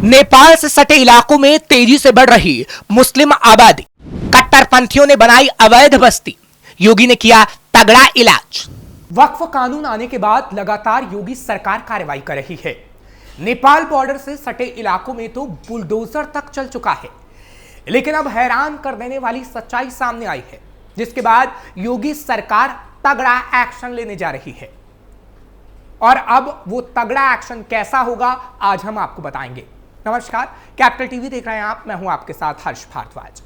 नेपाल से सटे इलाकों में तेजी से बढ़ रही मुस्लिम आबादी, कट्टरपंथियों ने बनाई अवैध बस्ती, योगी ने किया तगड़ा इलाज। वक्फ कानून आने के बाद लगातार योगी सरकार कार्रवाई कर रही है। नेपाल बॉर्डर से सटे इलाकों में तो बुलडोजर तक चल चुका है, लेकिन अब हैरान कर देने वाली सच्चाई सामने आई है, जिसके बाद योगी सरकार तगड़ा एक्शन लेने जा रही है। और अब वो तगड़ा एक्शन कैसा होगा, आज हम आपको बताएंगे। नमस्कार, कैपिटल टीवी देख रहे हैं आप, मैं हूं आपके साथ हर्ष भारद्वाज।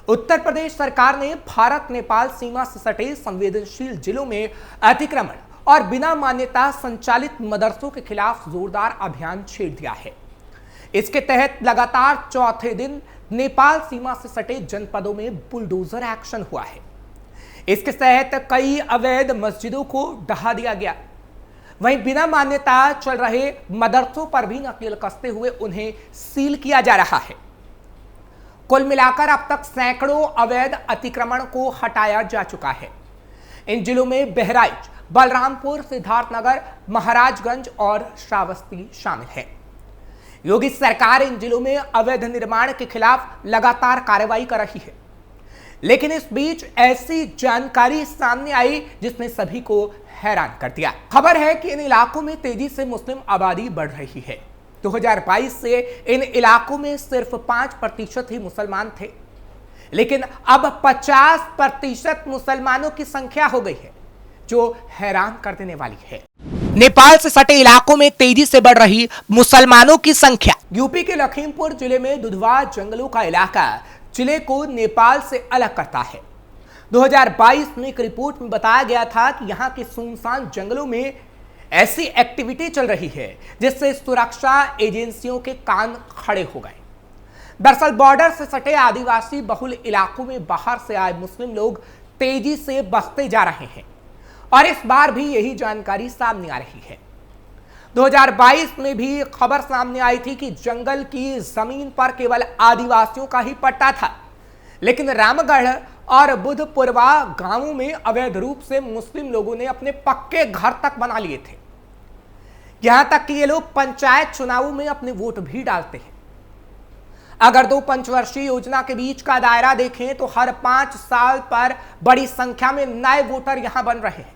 उत्तर प्रदेश सरकार ने भारत नेपाल सीमा से सटे संवेदनशील जिलों में अतिक्रमण और बिना मान्यता संचालित मदरसों के खिलाफ जोरदार अभियान छेड़ दिया है। इसके तहत लगातार चौथे दिन नेपाल सीमा से सटे जनपदों में बुलडोजर एक्शन हुआ है। इसके तहत कई अवैध मस्जिदों को ढहा दिया गया, वहीं बिना मान्यता चल रहे मदरसों पर भी नकेल कसते हुए उन्हें सील किया जा रहा है। कुल मिलाकर अब तक सैकड़ों अवैध अतिक्रमण को हटाया जा चुका है। इन जिलों में बहराइच, बलरामपुर, सिद्धार्थनगर, महाराजगंज और श्रावस्ती शामिल है। योगी सरकार इन जिलों में अवैध निर्माण के खिलाफ लगातार कार्रवाई कर रही है, लेकिन इस बीच ऐसी जानकारी सामने आई जिसने सभी को हैरान कर दिया। खबर है कि इन इलाकों में तेजी से मुस्लिम आबादी बढ़ रही है। 2022 से इन इलाकों में सिर्फ 5% ही मुसलमान थे, लेकिन अब 50% मुसलमानों की संख्या हो गई है, जो हैरान कर देने वाली है। नेपाल से सटे इलाकों में तेजी से बढ़ रही मुसलमानों की संख्या। यूपी के लखीमपुर जिले में दुधवा जंगलों का इलाका जिले को नेपाल से अलग करता है। 2022 में एक रिपोर्ट में बताया गया था कि यहां के सुनसान जंगलों में ऐसी एक्टिविटी चल रही है जिससे सुरक्षा एजेंसियों के कान खड़े हो गए। दरअसल बॉर्डर से सटे आदिवासी बहुल इलाकों में बाहर से आए मुस्लिम लोग तेजी से बसते जा रहे हैं, और इस बार भी यही जानकारी सामने आ रही है। 2022 में भी खबर सामने आई थी कि जंगल की जमीन पर केवल आदिवासियों का ही पट्टा था, लेकिन रामगढ़ और बुधपुरवा गांवों में अवैध रूप से मुस्लिम लोगों ने अपने पक्के घर तक बना लिए थे। यहां तक कि ये लोग पंचायत चुनावों में अपने वोट भी डालते हैं। अगर 2 पंचवर्षीय योजना के बीच का दायरा देखें तो हर 5 साल पर बड़ी संख्या में नए वोटर यहां बन रहे हैं।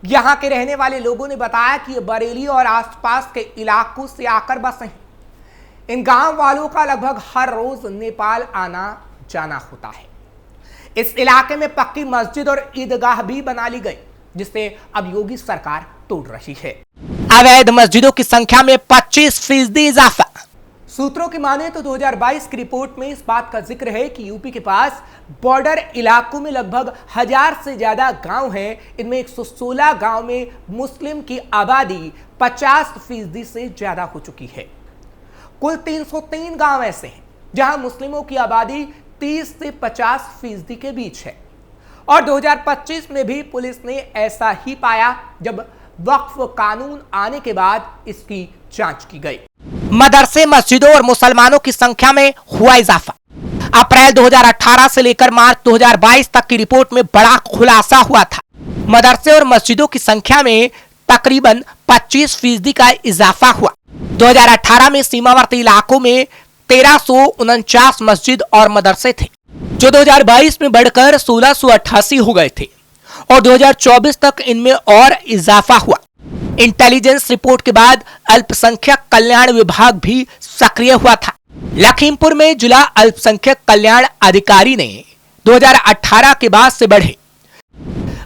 यहां के रहने वाले लोगों ने बताया कि ये बरेली और आसपास के इलाकों से आकर बसे हैं। इन गांव वालों का लगभग हर रोज नेपाल आना जाना होता है। इस इलाके में पक्की मस्जिद और ईदगाह भी बना ली गई, जिसे अब योगी सरकार तोड़ रही है। अवैध मस्जिदों की संख्या में 25% इजाफा। सूत्रों की माने तो 2022 की रिपोर्ट में इस बात का जिक्र है कि यूपी के पास बॉर्डर इलाकों में लगभग 1000 से ज्यादा गांव हैं। इनमें 116 गांव में मुस्लिम की आबादी 50% से ज्यादा हो चुकी है। कुल 303 गांव ऐसे हैं जहां मुस्लिमों की आबादी 30 से 50% के बीच है। और 2025 में भी पुलिस ने ऐसा ही पाया, जब वक्फ कानून आने के बाद इसकी जांच की गई। मदरसे, मस्जिदों और मुसलमानों की संख्या में हुआ इजाफा। अप्रैल 2018 से लेकर मार्च 2022 तक की रिपोर्ट में बड़ा खुलासा हुआ था। मदरसे और मस्जिदों की संख्या में तकरीबन 25% का इजाफा हुआ। 2018 में सीमावर्ती इलाकों में 1349 मस्जिद और मदरसे थे, जो 2022 में बढ़कर 1688 हो गए थे, और 2024 तक इनमें और इजाफा हुआ। इंटेलिजेंस रिपोर्ट के बाद अल्पसंख्यक कल्याण विभाग भी सक्रिय हुआ था। लखीमपुर में जिला अल्पसंख्यक कल्याण अधिकारी ने 2018 के बाद से बढ़े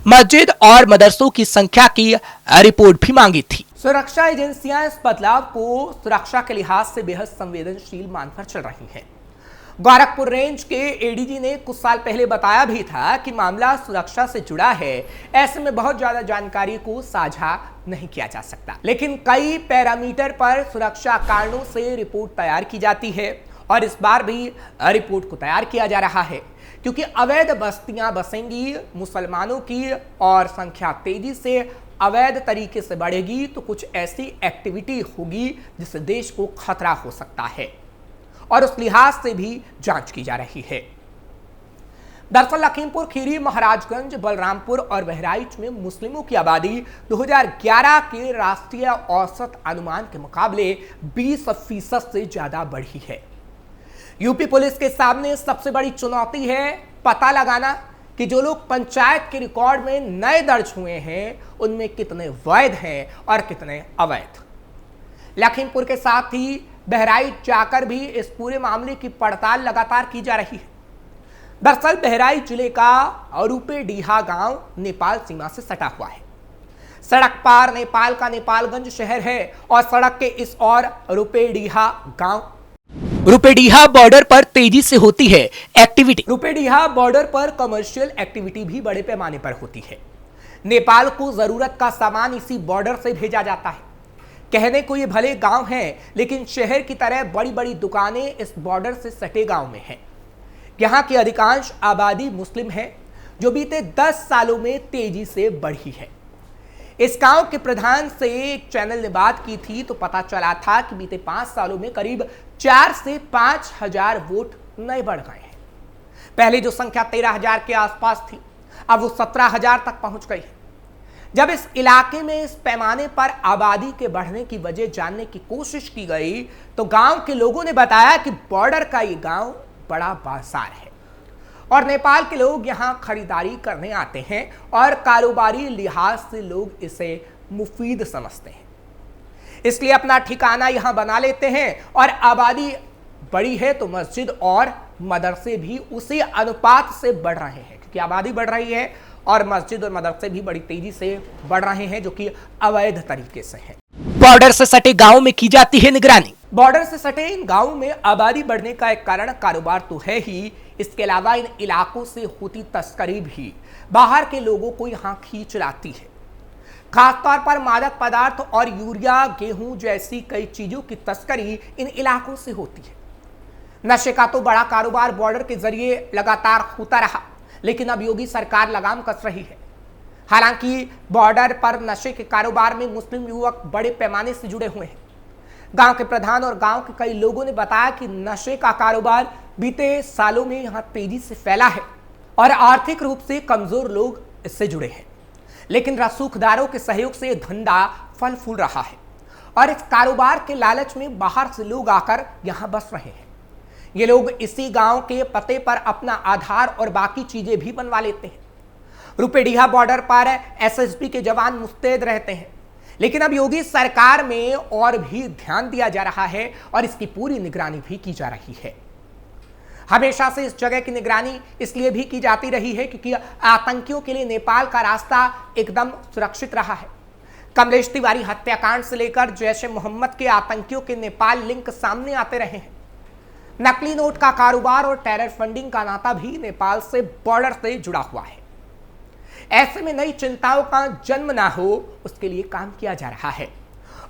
मस्जिद और मदरसों की संख्या की रिपोर्ट भी मांगी थी। सुरक्षा एजेंसियां इस बदलाव को सुरक्षा के लिहाज से बेहद संवेदनशील मानकर चल रही हैं। गोरखपुर रेंज के एडीजी ने कुछ साल पहले बताया भी था कि मामला सुरक्षा से जुड़ा है, ऐसे में बहुत ज्यादा जानकारी को साझा नहीं किया जा सकता। लेकिन कई पैरामीटर पर सुरक्षा कारणों से रिपोर्ट तैयार की जाती है, और इस बार भी रिपोर्ट को तैयार किया जा रहा है, क्योंकि अवैध बस्तियां बसेंगी मुसलमानों की और संख्या तेजी से अवैध तरीके से बढ़ेगी, तो कुछ ऐसी एक्टिविटी होगी जिससे देश को खतरा हो सकता है, और उस लिहाज से भी जांच की जा रही है। दरअसल लखीमपुर खीरी, महाराजगंज, बलरामपुर और बहराइच में मुस्लिमों की आबादी 2011 के राष्ट्रीय औसत अनुमान के मुकाबले 20% से ज्यादा बढ़ी है। यूपी पुलिस के सामने सबसे बड़ी चुनौती है पता लगाना कि जो लोग पंचायत के रिकॉर्ड में नए दर्ज हुए हैं उनमें कितने वैध हैं और कितने अवैध। लखीमपुर के साथ ही बहराइच जाकर भी इस पूरे मामले की पड़ताल लगातार की जा रही है। दरअसल बहराइच जिले का रूपेडीहा गांव नेपाल सीमा से सटा हुआ है। सड़क पार नेपाल का नेपालगंज शहर है और सड़क के इस ओर रूपेडीहा गांव। रूपेडीहा बॉर्डर पर तेजी से होती है एक्टिविटी। रूपेडीहा बॉर्डर पर कमर्शियल एक्टिविटी भी बड़े पैमाने पर होती है। नेपाल को जरूरत का सामान इसी बॉर्डर से भेजा जाता है। कहने को ये भले गांव हैं, लेकिन शहर की तरह बड़ी बड़ी दुकानें इस बॉर्डर से सटे गांव में हैं। यहाँ की अधिकांश आबादी मुस्लिम है, जो बीते 10 सालों में तेजी से बढ़ी है। इस गांव के प्रधान से एक चैनल ने बात की थी तो पता चला था कि बीते 5 सालों में करीब 4 से 5 हजार वोट नए बढ़ गए हैं। पहले जो संख्या 13,000 के आसपास थी, अब वो 17,000 तक पहुंच गई है। जब इस इलाके में इस पैमाने पर आबादी के बढ़ने की वजह जानने की कोशिश की गई तो गांव के लोगों ने बताया कि बॉर्डर का ये गांव बड़ा बाजार है और नेपाल के लोग यहां खरीदारी करने आते हैं और कारोबारी लिहाज से लोग इसे मुफीद समझते हैं, इसलिए अपना ठिकाना यहां बना लेते हैं। और आबादी बड़ी है तो मस्जिद और मदरसे भी उसी अनुपात से बढ़ रहे हैं, क्योंकि आबादी बढ़ रही है और मस्जिद और मदरसे भी बड़ी तेजी से बढ़ रहे हैं, जो कि अवैध तरीके से है। बॉर्डर से सटे गांव में की जाती है निगरानी। बॉर्डर से सटे इन गांवों में आबादी बढ़ने का एक कारण कारोबार तो है ही, इसके अलावा इन इलाकों से होती तस्करी भी बाहर के लोगों को यहां खींच लाती है। खासतौर पर मादक पदार्थ और यूरिया, गेहूं जैसी कई चीजों की तस्करी इन इलाकों से होती है। नशे का तो बड़ा कारोबार बॉर्डर के जरिए लगातार होता रहा, लेकिन अब योगी सरकार लगाम कस रही है। हालांकि बॉर्डर पर नशे के कारोबार में मुस्लिम युवक बड़े पैमाने से जुड़े हुए हैं। गांव के प्रधान और गांव के कई लोगों ने बताया कि नशे का कारोबार बीते सालों में यहां तेजी से फैला है और आर्थिक रूप से कमजोर लोग इससे जुड़े हैं, लेकिन रसूखदारों के सहयोग से यह धंधा फल फूल रहा है और इस कारोबार के लालच में बाहर से लोग आकर यहां बस रहे हैं। ये लोग इसी गांव के पते पर अपना आधार और बाकी चीजें भी बनवा लेते हैं। रूपेडीहा बॉर्डर पर एसएसबी के जवान मुस्तैद रहते हैं, लेकिन अब योगी सरकार में और भी ध्यान दिया जा रहा है और इसकी पूरी निगरानी भी की जा रही है। हमेशा से इस जगह की निगरानी इसलिए भी की जाती रही है क्योंकि आतंकियों के लिए नेपाल का रास्ता एकदम सुरक्षित रहा है। कमलेश तिवारी हत्याकांड से लेकर जैश ए मोहम्मद के आतंकियों के नेपाल लिंक सामने आते रहे हैं। नकली नोट का कारोबार और टेरर फंडिंग का नाता भी नेपाल से बॉर्डर से जुड़ा हुआ है। ऐसे में नई चिंताओं का जन्म ना हो, उसके लिए काम किया जा रहा है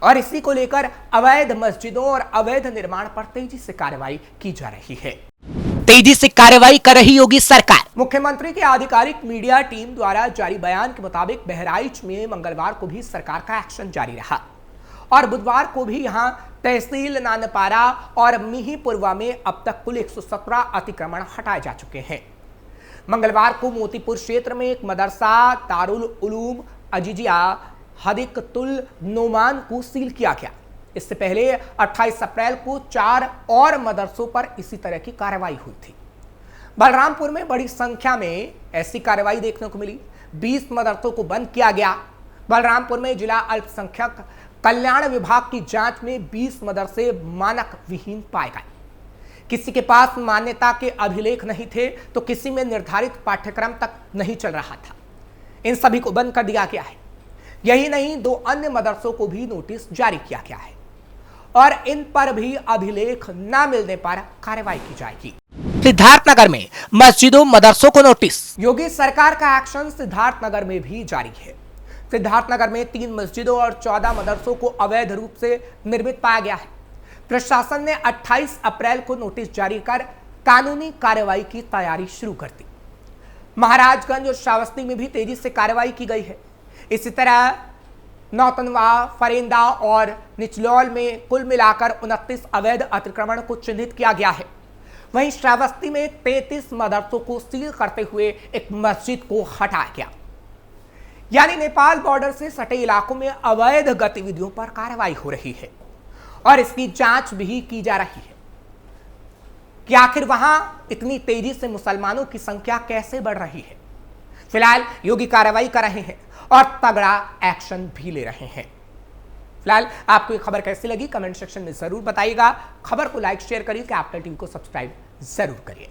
और इसी को लेकर अवैध मस्जिदों और अवैध निर्माण पर तेजी से कार्रवाई की जा रही है। तेजी से कार्रवाई कर रही योगी सरकार। मुख्यमंत्री की आधिकारिक मीडिया टीम द्वारा जारी बयान के मुताबिक बहराइच में मंगलवार को भी सरकार का एक्शन जारी रहा और बुधवार को भी यहां तहसील नानपारा और मिहीपुरवा में अब तक कुल 117 अतिक्रमण हटाए जा चुके हैं। मंगलवार को मोतीपुर क्षेत्र में एक मदरसा दारुल उलूम अजीजिया हदीकतुल नोमान को सील किया गया। इससे पहले 28 अप्रैल को 4 और मदरसों पर इसी तरह की कार्रवाई हुई थी। बलरामपुर में बड़ी संख्या में ऐसी कार्रवाई देखने को मिली। 20 मदरसों को बंद किया गया। बलरामपुर में जिला अल्पसंख्यक कल्याण विभाग की जांच में 20 मदरसे मानक विहीन पाए गए। किसी के पास मान्यता के अभिलेख नहीं थे तो किसी में निर्धारित पाठ्यक्रम तक नहीं चल रहा था। इन सभी को बंद कर दिया गया है। यही नहीं, 2 अन्य मदरसों को भी नोटिस जारी किया गया है और इन पर भी अभिलेख न मिलने पर कार्रवाई की जाएगी। सिद्धार्थनगर में मस्जिदों मदरसों को नोटिस। योगी सरकार का एक्शन सिद्धार्थनगर में भी जारी है। सिद्धार्थनगर में 3 मस्जिदों और 14 मदरसों को अवैध रूप से निर्मित पाया गया है। प्रशासन ने 28 अप्रैल को नोटिस जारी कर कानूनी कार्रवाई की तैयारी शुरू कर दी। महाराजगंज और श्रावस्ती में भी तेजी से कार्रवाई की गई है। इसी तरह नौतनवा, फरेंदा और निचलौल में कुल मिलाकर 29 अवैध अतिक्रमण को चिन्हित किया गया है। वहीं श्रावस्ती में 33 मदरसों को सील करते हुए एक मस्जिद को हटाया गया। यानी नेपाल बॉर्डर से सटे इलाकों में अवैध गतिविधियों पर कार्रवाई हो रही है और इसकी जांच भी की जा रही है कि आखिर वहां इतनी तेजी से मुसलमानों की संख्या कैसे बढ़ रही है। फिलहाल योगी कार्रवाई कर रहे हैं और तगड़ा एक्शन भी ले रहे हैं। फिलहाल आपको ये खबर कैसी लगी कमेंट सेक्शन में जरूर बताइएगा। खबर को लाइक शेयर करिए, कैपिटल टीवी को सब्सक्राइब जरूर करिए।